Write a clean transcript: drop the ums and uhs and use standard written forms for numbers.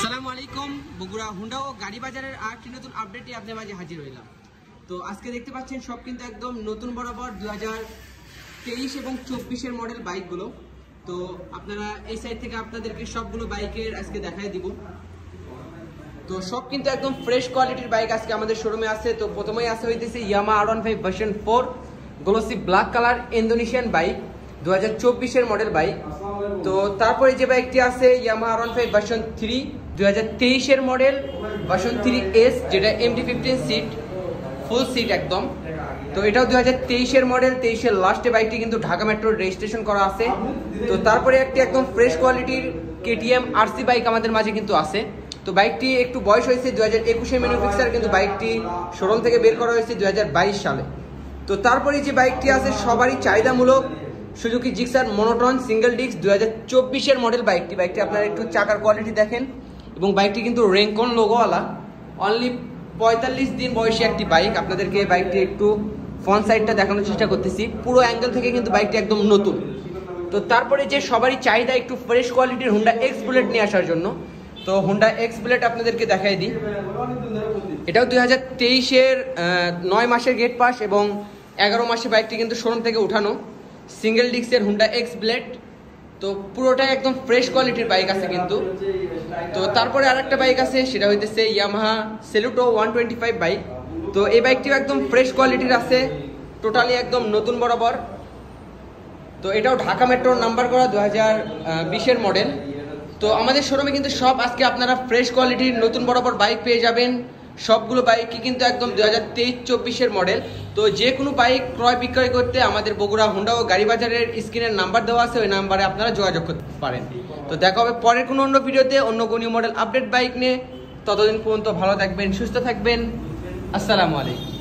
আসসালামু আলাইকুম বগুড়া হুন্ডা ও গাড়ি বাজারের আরেকটি নতুন আপডেটে আপনাদের মাঝে হাজির হইলাম। তো আজকে দেখতে পাচ্ছেন সব কিন্তু একদম নতুন বরাবর 2023 এবং 24-এর মডেল বাইকগুলো। তো আপনারা এই সাইড থেকে আপনাদেরকে সবগুলো বাইকের আজকে দেখাই দিব। তো সব কিন্তু একদম ফ্রেশ কোয়ালিটির বাইক আজকে আমাদের শোরুমে আছে। তো প্রথমেই আসা হইতেছে Yamaha R15 version 4 glossy black colour Indonesian bike, 2024-এর মডেল বাইক। তো তারপরে যে বাইকটি আছে ইয়ামাহা R15 ভার্সন 3 2023-এর মডেল ভার্সন 3S, যেটা MT-15 সিট, ফুল সিট একদম। তো এটাও 2023-এর মডেল, 23-এর লাস্টে বাইকটি কিন্তু ঢাকা মেট্রোর রেজিস্ট্রেশন করা আছে। তো তারপরে একটি একদম ফ্রেশ কোয়ালিটির KTM RC বাইক আমাদের মাঝে কিন্তু আছে। তো বাইকটি একটু বয়স হয়েছে, 2021-এর ম্যানুফ্যাকচার, কিন্তু বাইকটি শোরুম থেকে বের করা হয়েছে 2022 সালে। তো তারপরে যে বাইকটি আছে সবারই চাহিদামূলক Suzuki Gixxer monotone single disc 2024-এর মডেল বাইকটি আপনারা একটু চাকার কোয়ালিটি দেখেন, এবং বাইকটি কিন্তু রেঙ্কন লোগোওয়ালা, অনলি 45 দিন বয়সী একটি বাইক। আপনাদেরকে বাইকটি একটু ফ্রন্ট সাইডটা দেখানোর চেষ্টা করতেছি, পুরো অ্যাঙ্গেল থেকে কিন্তু বাইকটি একদম নতুন। তো তারপরে যে সবারই চাহিদা একটু ফ্রেশ কোয়ালিটির হুন্ডা এক্স বুলেট নিয়ে আসার জন্য, তো হুন্ডা এক্স বুলেট আপনাদেরকে দেখাই দিই। এটাও 2023-এর 9 মাসের গেট পাস এবং 11 মাসে বাইকটি কিন্তু শোরুম থেকে উঠানো, সিঙ্গেল ডিস্কের হুন্ডা এক্স বুলেট। তো পুরোটাই একদম ফ্রেশ কোয়ালিটির বাইক আছে কিন্তু। তো তারপরে আরেকটা বাইক আছে, সেটা হইতেছে ইয়ামাহা সেলুটো 125 বাইক। তো এই বাইকটিও একদম ফ্রেশ কোয়ালিটির আছে, টোটালি একদম নতুন বরাবর। তো এটাও ঢাকা মেট্রোর নাম্বার করা, 2020-এর মডেল। তো আমাদের শোরুমে কিন্তু সব আজকে আপনারা ফ্রেশ কোয়ালিটির নতুন বরাবর বাইক পেয়ে যাবেন। সবগুলো বাইকই কিন্তু একদম 2023-24-এর মডেল। তো যে কোনো বাইক ক্রয় বিক্রয় করতে আমাদের বগুড়া হুন্ডা ও গাড়ি বাজারের স্ক্রিনের নাম্বার দেওয়া আছে, ওই নাম্বারে আপনারা যোগাযোগ করতে পারেন। তো দেখা হবে পরের কোনো অন্য ভিডিওতে অন্য কোনো মডেল আপডেট বাইক নিয়ে। ততদিন পর্যন্ত ভালো থাকবেন, সুস্থ থাকবেন। আসসালামু আলাইকুম।